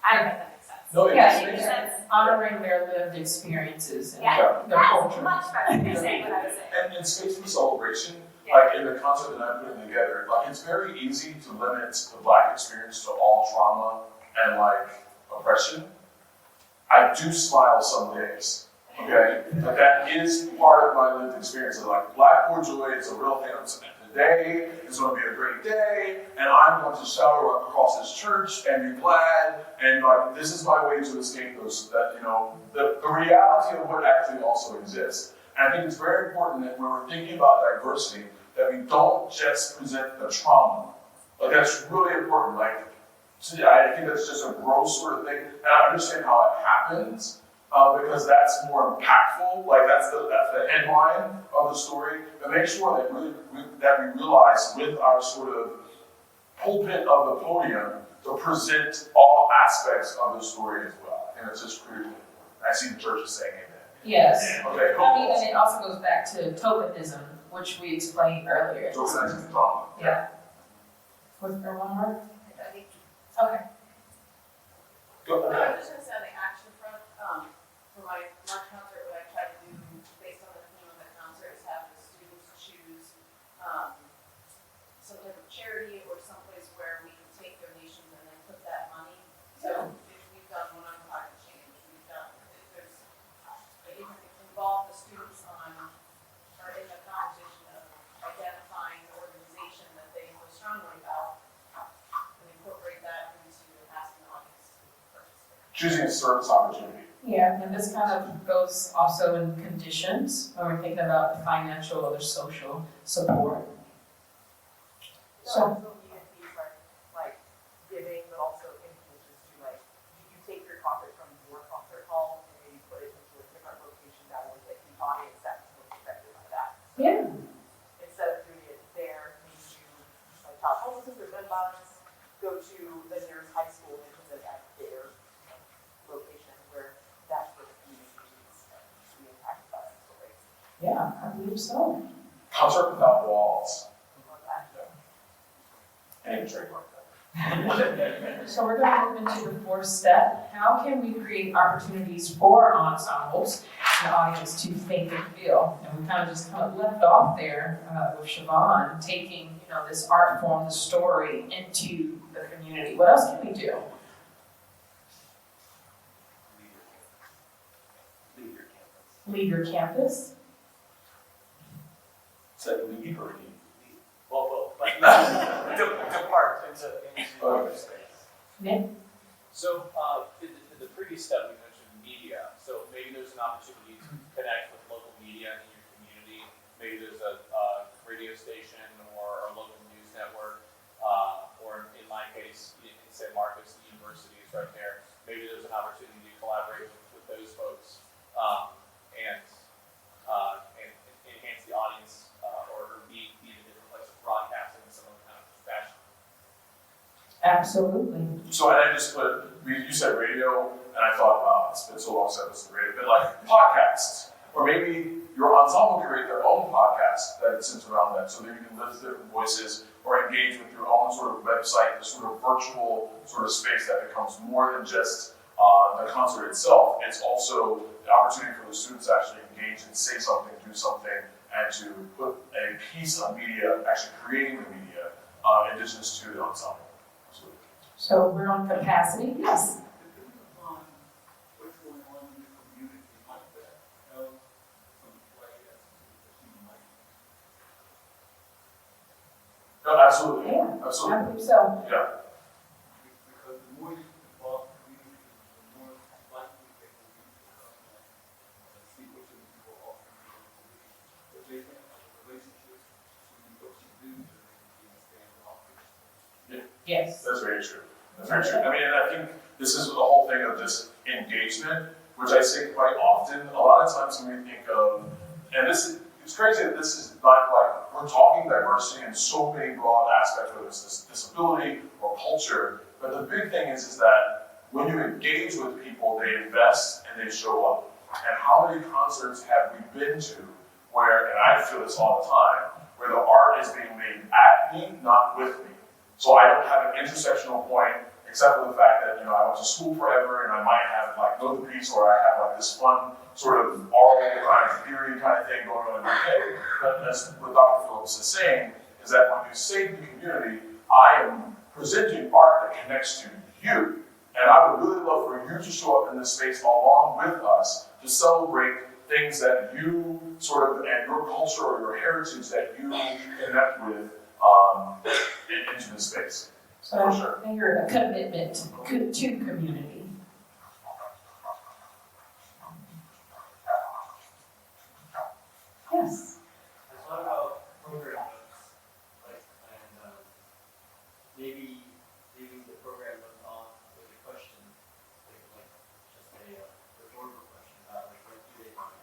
I don't know if that makes sense. No, it Yeah, makes sense. honoring their lived experiences and Yeah, their that's culture. much better than saying what I was saying. And space for celebration, Yeah. like in the concept that I'm putting together, like it's very easy to limit the Black experience to all trauma and like oppression. I do smile some days, okay? But that is part of my lived experience. Like Black Boy Joy is a real thing. I'm saying today is going to be a great day, and I'm going to shout across this church and be glad. And like this is my way to escape the reality of what actually also exists. And I think it's very important that when we're thinking about diversity, that we don't just present the trauma. Like that's really important. Like I think that's just a gross sort of thing, and I understand how it happens because that's more impactful. Like that's the headline of the story. But make sure that we realize with our sort of pulpit of the podium to present all aspects of the story as well. I think that's just critically important. I see the church is saying amen. Yes. Okay, I mean, and it also goes back to tokenism, which we explained earlier. So that's the trauma. Yeah. Was there one more? I think Okay. Go I ahead. was just gonna say on the action front, for my March concert, what I try to do based on the theme of the concert is have the students choose, some type of charity or someplace where we can take donations and then put that money. So if we've done one on climate change, if involve the students or in the conversation of identifying an organization that they feel strongly about, and incorporate that into asking the audience to participate. Choosing a service opportunity. Yeah, and this kind of goes also in conditions when we're thinking about the financial or the social support. So, also need to be like giving, but also in conditions to like, you take your concert from your concert hall and maybe put it into a different location that will get the audience that's most affected by that. yeah, Instead of doing it there, maybe you like top homelessness or bed balance, go to the nearest high school and put it at their location where that's where the community needs to be impacted by that story. yeah, I believe so. Concert without walls. Or that. And trademark that. So we're going to move into the fourth step. How can we create opportunities for ensembles and the audience to think and feel? And we kind of left off there with Siobhan taking, this art form, the story into the community. What else can we do? Leave your campus. Leave your campus. Said leave or leave. Well, depart into other space. Nick? So, in the previous step, we mentioned media. So maybe there's an opportunity to connect with local media in your community. Maybe there's a radio station or a local news network, or in my case, in San Marcos, the university is right there. Maybe there's an opportunity to collaborate with those folks and enhance the audience or be in a different place of broadcasting in some other kind of fashion. Absolutely. So, and I just you said radio, and I thought, wow, it's been so long since I listened to radio, but like podcasts. Or maybe your ensemble can create their own podcast that sits around that, so that you can listen to different voices or engage with your own sort of website, this sort of virtual sort of space that becomes more than just the concert itself. It's also the opportunity for the students to actually engage and say something, do something, and to put a piece of media, actually creating the media, indigenous to the ensemble. Absolutely. So we're on capacity? Yes. Depending upon what's going on in the community, might that have some play as to what you might? No, absolutely, Yeah, absolutely, I believe so. yeah. Because the more you involve the community, the more likely they will be to come and see what your people offer you. If they can have a relationship, see what you do, then they can stand off. Yes. That's very true. That's very true. I mean, and I think this is the whole thing of this engagement, which I say quite often. A lot of times when we think of, and this is, it's crazy that this is not like, we're talking diversity in so many broad aspects, whether it's this disability or culture, but the big thing is that when you engage with people, they invest and they show up. And how many concerts have we been to where, and I feel this all the time, where the art is being made at me, not with me. So I don't have an intersectional point, except for the fact that, I went to school forever and I might have like know the piece, or I have like this fun sort of oral kind of theory kind of thing going on in my head. But as what Dr. Phillips is saying, is that when you save the community, I am presenting art that connects to you. And I would really love for you to show up in this space along with us to celebrate things that you sort of, and your culture or your heritage that you connect with into this space. So For sure. I hear a commitment to community. Yes. I thought about program notes, and maybe leaving the program notes on with a question, like just a rhetorical question about what do they want.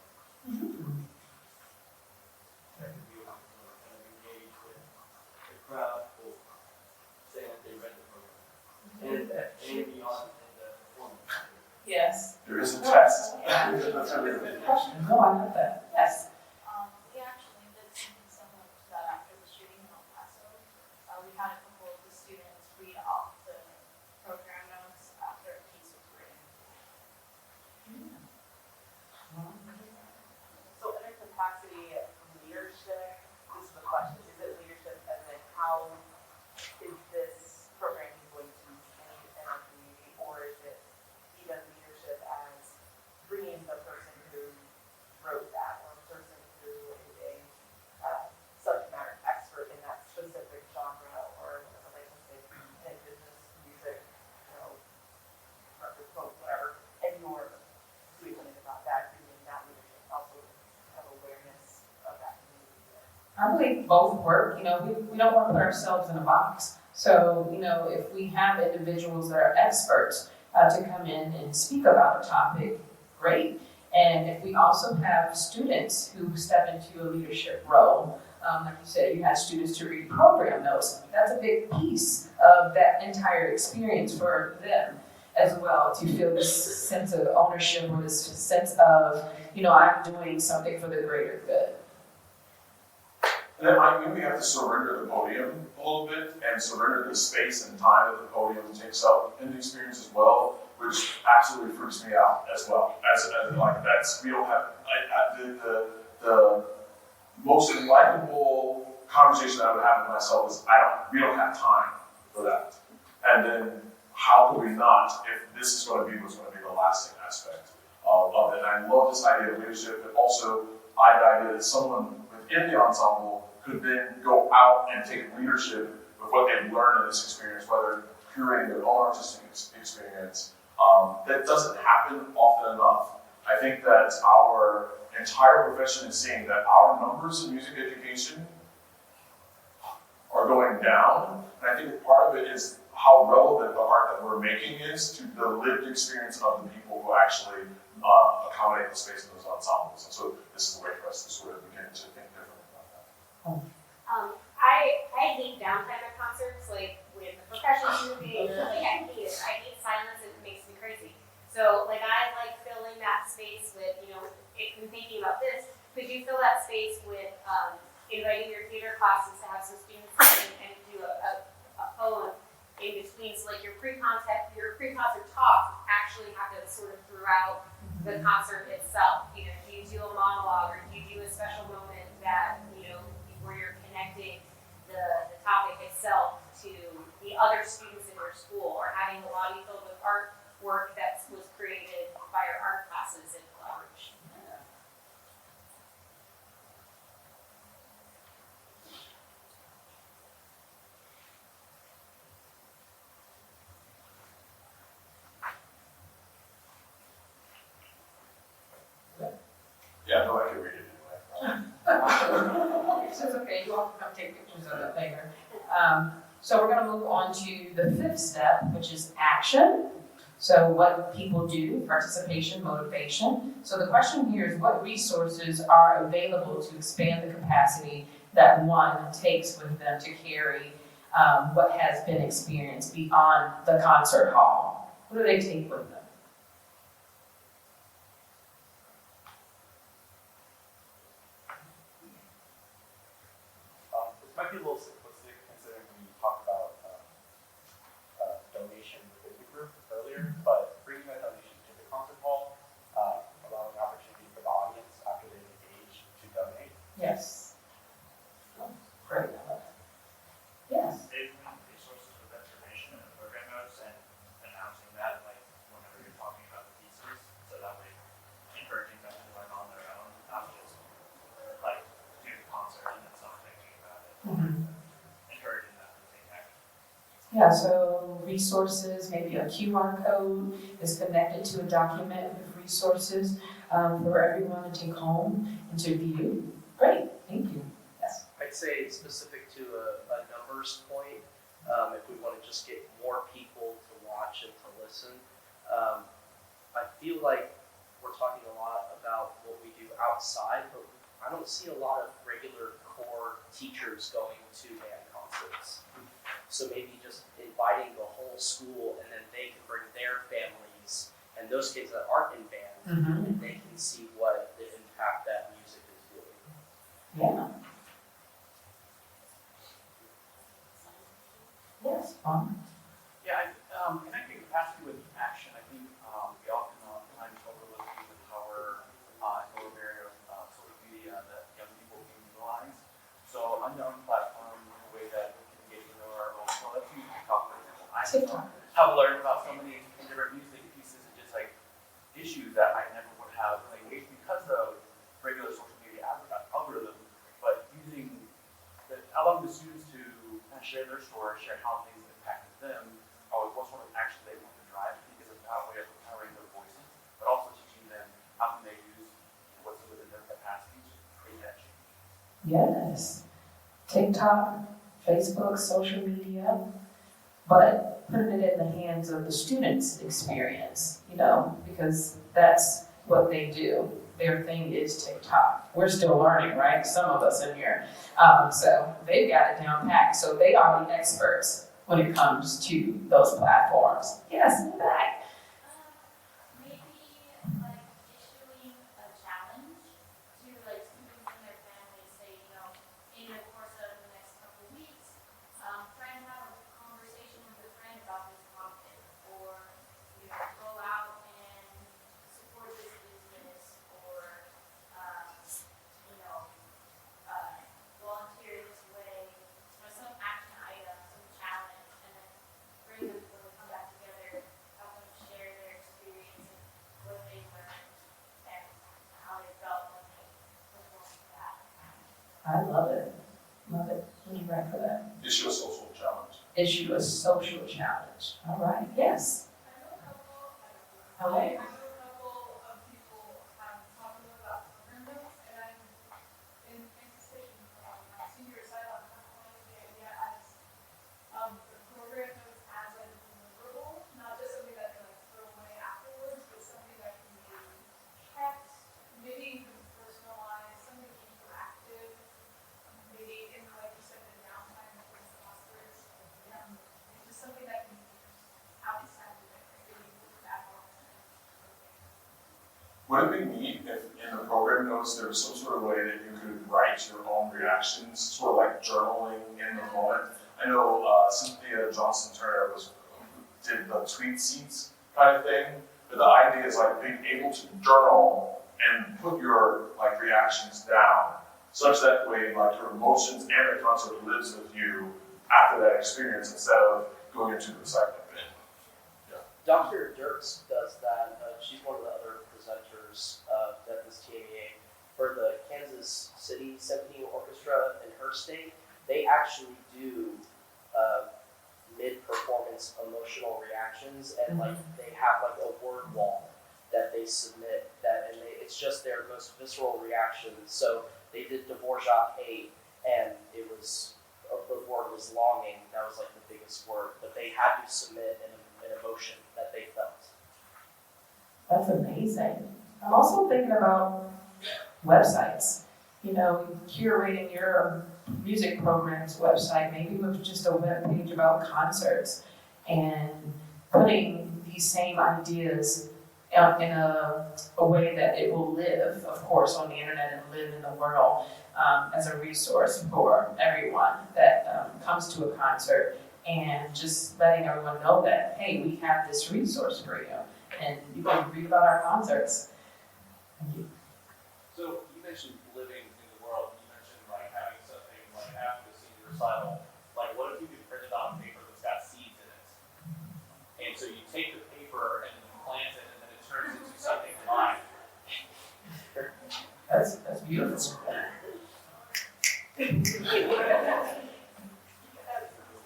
That could be a way to kind of engage with the crowd, or say that they read the program, and beyond in the performance. Yes. There is a test. Yeah. That's really Good question. No, I love that. Yes. We actually did something similar to that after the shooting in El Paso. We had a couple of the students read off the program notes after a piece was written. So in a capacity of leadership, this is the question, is it leadership as in how is this program going to change in our community, or is it even leadership as bringing the person who wrote that, or a person who is a subject matter expert in that specific genre, or like let's say indigenous music, record folk, whatever, and you're doing something about that, doing that leadership, also have awareness of that community there. I believe both work. We don't want to put ourselves in a box. So, if we have individuals that are experts to come in and speak about a topic, great. And if we also have students who step into a leadership role, like you said, you had students to read program notes. That's a big piece of that entire experience for them as well, to feel this sense of ownership or this sense of, I'm doing something for the greater good. And that might mean we have to surrender the podium a little bit and surrender the space and time that the podium takes up in the experience as well, which absolutely freaks me out as well. As like that's, we don't have, the most enlightenable conversation I would have with myself is we don't have time for that. And then how can we not, if this is going to be what's going to be the lasting aspect of it. And I love this idea of leadership, but also the idea that someone within the ensemble could then go out and take leadership of what they've learned in this experience, whether curating their own artistic experience. That doesn't happen often enough. I think that our entire profession is seeing that our numbers in music education are going down. And I think that part of it is how relevant the art that we're making is to the lived experience of the people who actually accommodate the space in those ensembles. And so this is a way for us to sort of begin to think differently about that. I hate downtime at concerts, like when the percussion's moving, like I hate it. I hate silence, it makes me crazy. So like I like filling that space with, if you're thinking about this, could you fill that space with inviting your theater classes to have some students and do a poem in between, so like your pre-concert talk actually happens sort of throughout the concert itself. Do you do a monologue, or do you do a special moment that, where you're connecting the topic itself to the other students in your school, or having a lobby filled with artwork that was created by our art classes in collaboration. take pictures of it later. So we're gonna move on to the fifth step, which is action. So what people do, participation, motivation. So the question here is what resources are available to expand the capacity that one takes with them to carry what has been experienced beyond the concert hall? What do they take with them? This might be a little simplistic considering we talked about donation within the group earlier, but bringing that donation to the concert hall, allowing opportunity for the audience after they've engaged to donate. Yes. Great. Yes. Saving resources with information and program notes and announcing that like whenever you're talking about the pieces, so that way encouraging them to learn on their own, not just like do the concert and then stop thinking about it. Encouraging them to take action. Yeah, so resources, maybe a QR code is connected to a document with resources for everyone to take home and to view. Great, thank you. Yes. I'd say specific to a numbers point, if we want to just get more people to watch and to listen, I feel like we're talking a lot about what we do outside, but I don't see a lot of regular core teachers going to band concerts. So maybe just inviting the whole school and then they can bring their families and those kids that aren't in band, and they can see what the impact that music is doing. Yeah. Yes, Yeah, connecting capacity with action, I think we oftentimes overlook the power or barrier of social media that young people can utilize. So on your own platform, in a way that we can get to know our own, well, let's use TikTok, for example. I have learned about so many different music pieces and just like issues that I never would have really engaged because of regular social media algorithm, but allowing the students to kind of share their story, share how things impacted them, or what sort of action they want to drive, because it's a way of empowering their voices, but also teaching them how can they use what's within their capacity to create that change. yes. TikTok, Facebook, social media, but putting it in the hands of the students' experience, because that's what they do. Their thing is TikTok. We're still learning, right? Some of us in here. So they've got it down packed. So they are the experts when it comes to those platforms. Yes, in the back. Maybe like issuing a challenge to like students and their families, say, in the course of the next couple of weeks, try and have a conversation with a friend about this topic, or go out and support this business, or volunteer this way, some action item, some challenge, and then bring them to come back together, help them share their experience and what they learned and how they felt when they performed that. I love it. Love it. What do you write for that? Issue a social challenge. Issue a social challenge. All right. Yes. I know a couple, Okay. I know a couple of people talking about program notes, and I'm in anticipation for my senior recital. I'm kind of playing the idea as the program notes as a deliverable, not just something that they like throw away afterwards, but something that can be kept, maybe even personalized, something interactive, maybe in, like you said, the downtime between semesters. It's just something that can be outside of the activity platform. Would it be neat if in the program notes there was some sort of way that you could write your own reactions, sort of like journaling in the moment? I know Cynthia Johnson Turner did the tweet seats kind of thing, but the idea is like being able to journal and put your like reactions down, such that way like your emotions and the concert lives with you after that experience instead of going into the recycling bin. Dr. Dirks does that. She's one of the other presenters at this TMEA for the Kansas City Symphony Orchestra in her state. They actually do mid-performance emotional reactions, and like they have like a word wall that they submit it's just their most visceral reactions. So they did Dvorak 8, and it was, the word was longing, that was like the biggest word, but they had to submit an emotion that they felt. That's amazing. I'm also thinking about websites. You know, curating your music program's website, maybe with just a web page about concerts, and putting these same ideas in a way that it will live, of course, on the internet and live in the world as a resource for everyone that comes to a concert, and just letting everyone know that, hey, we have this resource for you, and you can read about our concerts. Thank you. So you mentioned living in the world. You mentioned like having something like after the senior recital. Like, what if you could print it on paper that's got seeds in it? And so you take the paper and you plant it, and then it turns into something alive. That's beautiful. You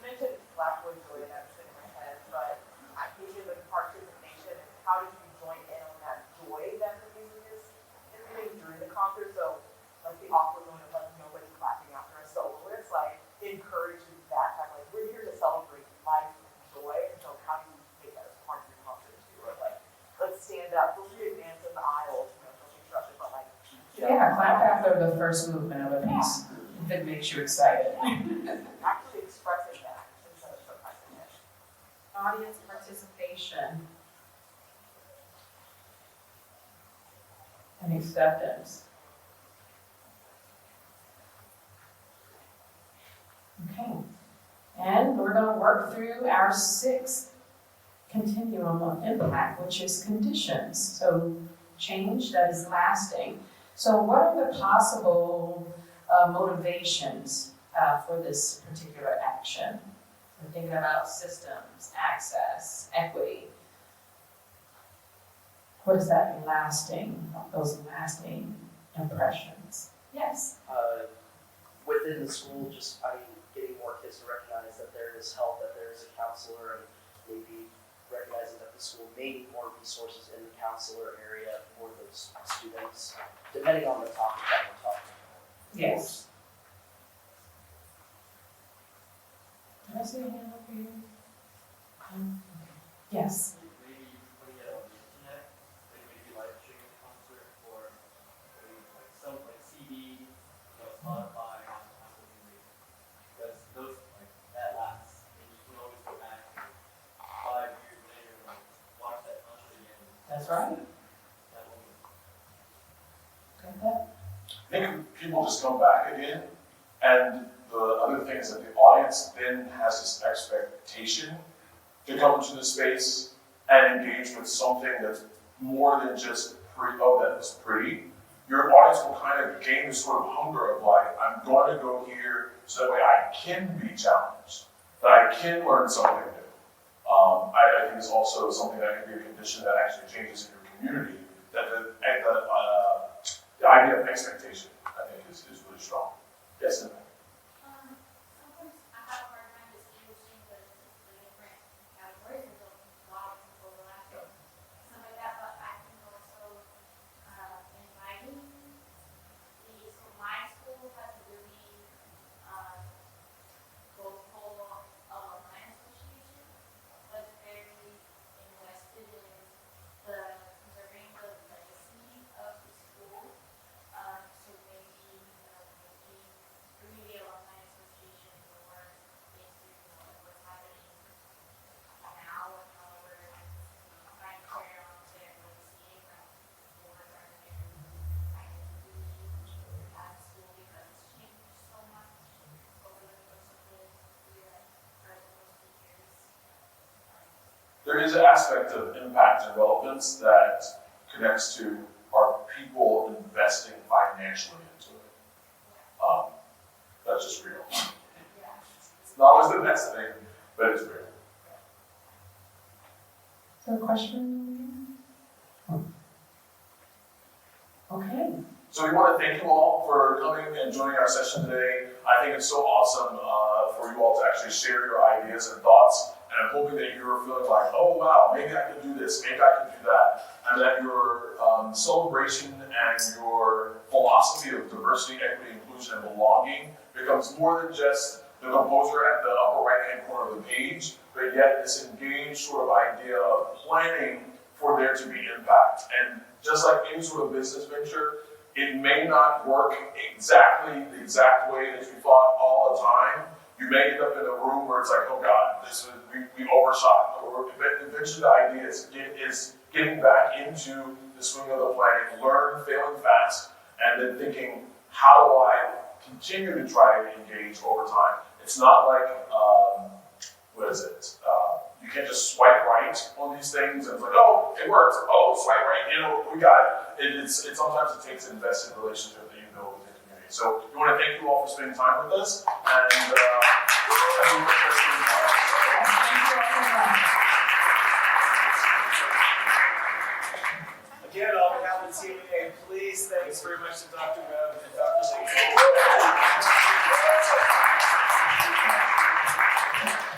mentioned Black Boy Joy, and that's in my head, but I think it was participation, and how did you join in on that joy that the music is giving during the concert? So, like the awkward moment of like nobody clapping after a soloist, like encourages that type, like we're here to celebrate life and joy, and so how do you take that as part of your concert too? Or like, let's stand up, let's advance in the aisles, you know, don't be disrupted, but like, you know, Yeah, clap after the first movement of a piece, if it makes you excited. actually expressing that instead of suppressing it. Audience participation and acceptance. Okay, and we're going to work through our sixth continuum of impact, which is conditions. So change that is lasting. So what are the possible motivations for this particular action? We're thinking about systems, access, equity. What is that lasting, those lasting impressions? Yes. Within the school, just, getting more kids to recognize that there is help, that there is a counselor, and maybe recognizing that the school may need more resources in the counselor area for those students, depending on the topic that we're talking about. Yes. Did I see a hand up here? Yes. Maybe putting it on the internet, like maybe live streaming concert, or maybe like some like CD, Spotify, Apple Music, because those like that lasts, and you can always go back 5 years later and like watch that concert again. That's right. That moment. Got that? I think people just come back again, and the other thing is that the audience then has this expectation to come into the space and engage with something that's more than just that is pretty. Your audience will kind of gain this sort of hunger of like, I'm going to go here so that way I can be challenged, that I can learn something new. I think is also something that can be a condition that actually changes in your community, that the idea of expectation, I think, is really strong. Yes, Nina? Sometimes I have a hard time distinguishing the different categories of the laws and overlapping, stuff like that, but I think also inviting so my school has a really vocal alumni association, but very invested in the preserving the legacy of the school. So maybe, making through the alumni association or into what's happening now and how we're trying to carry on their legacy and overturn their identity at school because it's changed so much over the course of the year or the course of the years. There is an aspect of impact and relevance that connects to are people investing financially into it. That's just real. It's not always the best thing, but it's real. Is there a question? Okay. So we want to thank you all for coming and joining our session today. I think it's so awesome for you all to actually share your ideas and thoughts. And I'm hoping that you're feeling like, oh wow, maybe I can do this, maybe I can do that. And that your celebration and your philosophy of diversity, equity, inclusion, and belonging becomes more than just the composer at the upper right-hand corner of the page, but yet this engaged sort of idea of planning for there to be impact. And just like any sort of business venture, it may not work exactly the exact way that you thought all the time. You may end up in a room where it's like, oh God, we overshot. Or eventually the idea is getting back into the swing of the planning, learn, failing fast, and then thinking, how do I continue to try to engage over time? It's not like, you can't just swipe right on these things and it's like, oh, it works. Oh, swipe right, we got it. It sometimes it takes an invested relationship that you build with the community. So we want to thank you all for spending time with us, and I think that's Again, on behalf of the TMA, please, thanks very much to Dr. Webb and Dr. Lee.